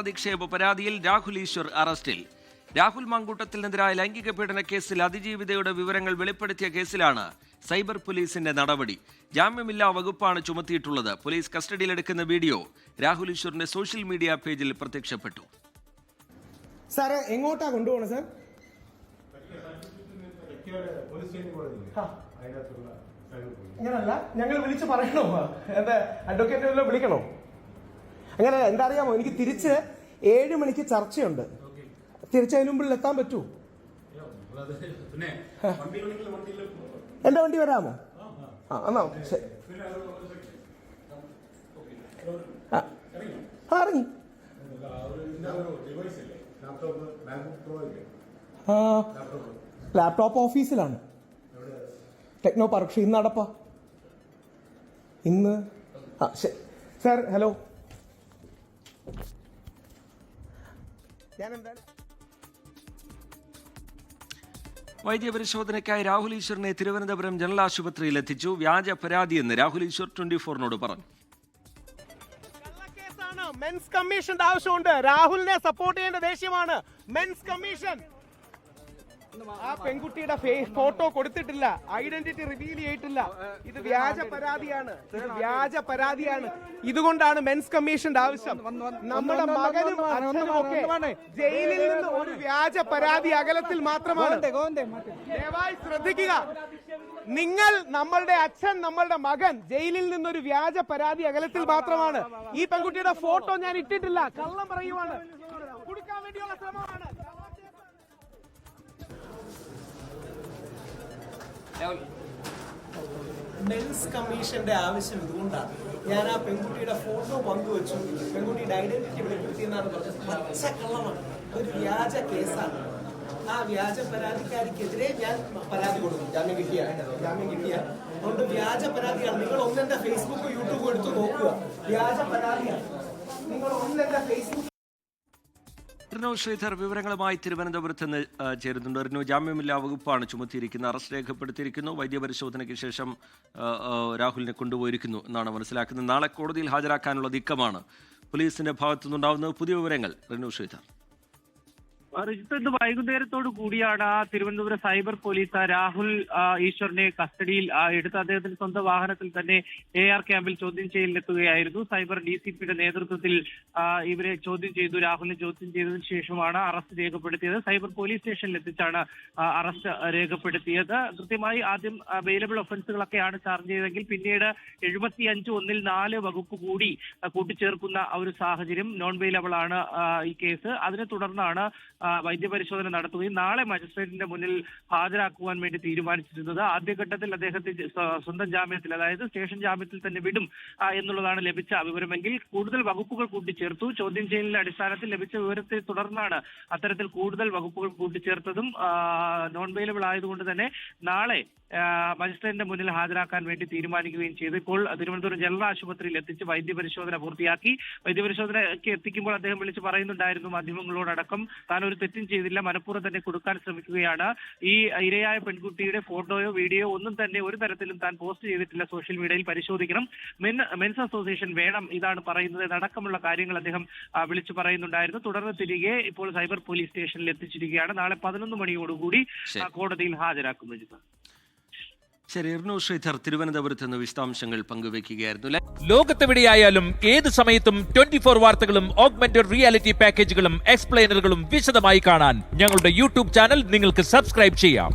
അധിക്ഷേപ പരാതിയിൽ രാഹുൽ ഈശ്വർ അറസ്റ്റിൽ. രാഹുൽ മാങ്കൂട്ടത്തിനെതിരായ ലൈംഗിക പീഡന കേസിൽ അതിജീവിതയുടെ വിവരങ്ങൾ വെളിപ്പെടുത്തിയ കേസിലാണ് സൈബർ പോലീസിന്റെ നടപടി. ജാമ്യമില്ലാ വകുപ്പാണ് ചുമത്തിയിട്ടുള്ളത്. പോലീസ് കസ്റ്റഡിയിലെടുക്കുന്ന വീഡിയോ രാഹുൽ ഈശ്വറിന്റെ സോഷ്യൽ മീഡിയ പേജിൽ പ്രത്യക്ഷപ്പെട്ടു. സാറേ എങ്ങോട്ടാ കൊണ്ടുപോകണം സാർ? അങ്ങനല്ല, ഞങ്ങൾ വിളിച്ച് പറയണോ? എന്താ അഡ്വക്കേറ്റ് വിളിക്കണോ? അങ്ങനെ എന്താ അറിയാമോ, എനിക്ക് തിരിച്ച് 7 മണിക്ക് ചർച്ചയുണ്ട്. തിരിച്ചതിന് മുമ്പിൽ എത്താൻ പറ്റൂ? എന്റെ വണ്ടി വരാമോ? എന്നാ ശരി. ഇറങ്ങി ലാപ്ടോപ്പ് ഓഫീസിലാണ്, ടെക്നോ പാർക്ക്. ഇന്ന് അടപ്പാ ഇന്ന്. സാർ ഹലോ, ഞാൻ എന്താണ് വൈദ്യപരിശോധനയ്ക്കായി രാഹുൽ ഈശ്വറിനെ തിരുവനന്തപുരം ജനറൽ ആശുപത്രിയിൽ എത്തിച്ചു. വ്യാജ പരാതിയെന്ന് രാഹുൽ ഈശ്വർ 24-നോട് പറഞ്ഞു. മെൻസ് കമ്മീഷന്റെ ആവശ്യമുണ്ട്. രാഹുലിനെ സപ്പോർട്ട് ചെയ്യേണ്ട ദേഷ്യമാണ് മെൻസ് കമ്മീഷൻ. ആ പെൺകുട്ടിയുടെ ഫോട്ടോ കൊടുത്തിട്ടില്ല, ഐഡന്റിറ്റി റിവീൽ ചെയ്തിട്ടില്ല. ഇത് വ്യാജ പരാതിയാണ്, വ്യാജ പരാതിയാണ്. ഇതുകൊണ്ടാണ് മെൻസ് കമ്മീഷന്റെ ആവശ്യം. നമ്മുടെ മകനും അച്ഛനും ഒക്കെ ജയിലിൽ നിന്ന് ഒരു വ്യാജ പരാതി അകലത്തിൽ മാത്രമാണ്. ദയവായി ശ്രദ്ധിക്കുക, നിങ്ങൾ, നമ്മളുടെ അച്ഛൻ, നമ്മളുടെ മകൻ ജയിലിൽ നിന്നൊരു വ്യാജ പരാതി അകലത്തിൽ മാത്രമാണ്. ഈ പെൺകുട്ടിയുടെ ഫോട്ടോ ഞാൻ ഇട്ടിട്ടില്ല, കള്ളം പറയുവാണ്, കൊടുക്കാൻ വേണ്ടിയുള്ള ശ്രമമാണ്. മെൻസ് കമ്മീഷന്റെ ആവശ്യം ഇതുകൊണ്ടാണ്. ഞാൻ ആ പെൺകുട്ടിയുടെ ഫോട്ടോ പങ്കുവച്ചു, പെൺകുട്ടിയുടെ ഐഡന്റിറ്റി വെളിപ്പെടുത്തിയെന്നാണ് പറഞ്ഞത്. പച്ചക്കള്ളമാണ്, ഒരു വ്യാജ കേസാണ്. ആ വ്യാജ പരാതിക്കാരിക്കെതിരെ ഞാൻ പരാതി കൊടുക്കും, ജാമ്യം കിട്ടിയ. അതുകൊണ്ട് വ്യാജ പരാതിയാണ്. നിങ്ങൾ ഒന്നെന്റെ ഫേസ്ബുക്ക് യൂട്യൂബ് എടുത്ത് നോക്കുക, വ്യാജ പരാതിയാണ്. നിങ്ങൾ ഒന്നെന്റെ ഫേസ്ബുക്ക്. ശ്രീധർ വിവരങ്ങളുമായി തിരുവനന്തപുരത്ത് നിന്ന് ചേരുന്നുണ്ട്. ജാമ്യമില്ലാ വകുപ്പാണ് ചുമത്തിയിരിക്കുന്നത്. അറസ്റ്റ് രേഖപ്പെടുത്തിയിരിക്കുന്നു. വൈദ്യപരിശോധനയ്ക്ക് ശേഷം രാഹുലിനെ കൊണ്ടുപോയിരിക്കുന്നു എന്നാണ് മനസ്സിലാക്കുന്നത്. നാളെ കോടതിയിൽ ഹാജരാക്കാനുള്ള നീക്കമാണ് പോലീസിന്റെ ഭാഗത്തുനിന്നുണ്ടാവുന്നത്. പുതിയ വിവരങ്ങൾ ശ്രീധർ. ഇന്ന് വൈകുന്നേരത്തോടു കൂടിയാണ് തിരുവനന്തപുരം സൈബർ പോലീസ് രാഹുൽ ഈശ്വറിനെ കസ്റ്റഡിയിൽ എടുത്ത് അദ്ദേഹത്തിന്റെ സ്വന്തം വാഹനത്തിൽ തന്നെ AR ക്യാമ്പിൽ ചോദ്യം ചെയ്യലിലെത്തുകയായിരുന്നു. സൈബർ DCPയുടെ നേതൃത്വത്തിൽ ഇവരെ ചോദ്യം ചെയ്തു. രാഹുലിനെ ചോദ്യം ചെയ്തതിനു ശേഷമാണ് അറസ്റ്റ് രേഖപ്പെടുത്തിയത്. സൈബർ പോലീസ് സ്റ്റേഷനിൽ എത്തിച്ചാണ് അറസ്റ്റ് രേഖപ്പെടുത്തിയത്. കൃത്യമായി ആദ്യം അവൈലബിൾ ഒഫൻസുകളൊക്കെയാണ് ചാർജ് ചെയ്തതെങ്കിൽ പിന്നീട് 75(1)4 വകുപ്പ് കൂടി കൂട്ടിച്ചേർക്കുന്ന ഒരു സാഹചര്യം. നോൺ വെയിലബിൾ ആണ് ഈ കേസ്. അതിനെ തുടർന്നാണ് വൈദ്യപരിശോധന നടത്തുകയും നാളെ മജിസ്ട്രേറ്റിന്റെ മുന്നിൽ ഹാജരാക്കുവാൻ വേണ്ടി തീരുമാനിച്ചിരുന്നത്. ആദ്യഘട്ടത്തിൽ അദ്ദേഹത്തെ സ്വന്തം ജാമ്യത്തിൽ, അതായത് സ്റ്റേഷൻ ജാമ്യത്തിൽ തന്നെ വിടും എന്നുള്ളതാണ് ലഭിച്ച വിവരമെങ്കിൽ കൂടുതൽ വകുപ്പുകൾ കൂട്ടിച്ചേർത്തു. ചോദ്യം ചെയ്യലിന്റെ അടിസ്ഥാനത്തിൽ ലഭിച്ച വിവരത്തെ തുടർന്നാണ് അത്തരത്തിൽ കൂടുതൽ വകുപ്പുകൾ കൂട്ടിച്ചേർത്തതും. നോൺ വെയിലബിൾ ആയതുകൊണ്ട് തന്നെ നാളെ മജിസ്ട്രേറ്റിന്റെ മുന്നിൽ ഹാജരാക്കാൻ വേണ്ടി തീരുമാനിക്കുകയും ചെയ്തു. ഇപ്പോൾ തിരുവനന്തപുരം ജനറൽ ആശുപത്രിയിൽ എത്തിച്ച് വൈദ്യപരിശോധന പൂർത്തിയാക്കി. വൈദ്യപരിശോധനയ്ക്ക് എത്തിക്കുമ്പോൾ അദ്ദേഹം വിളിച്ച് പറയുന്നുണ്ടായിരുന്നു മാധ്യമങ്ങളോടക്കം, താൻ ഒരു തെറ്റും ചെയ്തില്ല, മനഃപൂർവ്വം തന്നെ കൊടുക്കാൻ ശ്രമിക്കുകയാണ്. ഈ ഇരയായ പെൺകുട്ടിയുടെ ഫോട്ടോയോ വീഡിയോ ഒന്നും തന്നെ ഒരു തരത്തിലും താൻ പോസ്റ്റ് ചെയ്തിട്ടില്ല, സോഷ്യൽ മീഡിയയിൽ പരിശോധിക്കണം, മെൻസ് അസോസിയേഷൻ വേണം, ഇതാണ് പറയുന്നത് അടക്കമുള്ള കാര്യങ്ങൾ അദ്ദേഹം വിളിച്ചു പറയുന്നുണ്ടായിരുന്നു. തുടർന്ന് തിരികെ ഇപ്പോൾ സൈബർ പോലീസ് സ്റ്റേഷനിൽ എത്തിച്ചിരിക്കുകയാണ്. നാളെ 11 മണിയോടുകൂടി കോടതിയിൽ ഹാജരാക്കും. ശരി, ശ്രീധർ തിരുവനന്തപുരത്ത് നിന്ന് വിശദാംശങ്ങൾ പങ്കുവയ്ക്കുകയായിരുന്നു. ലോകത്തെവിടെയായാലും ഏത് സമയത്തും 24 വാർത്തകളും ഓഗ്മെന്റഡ് റിയാലിറ്റി പാക്കേജുകളും എക്സ്പ്ലെയിനറുകളും വിശദമായി കാണാൻ ഞങ്ങളുടെ YouTube ചാനൽ നിങ്ങൾക്ക് സബ്സ്ക്രൈബ് ചെയ്യാം.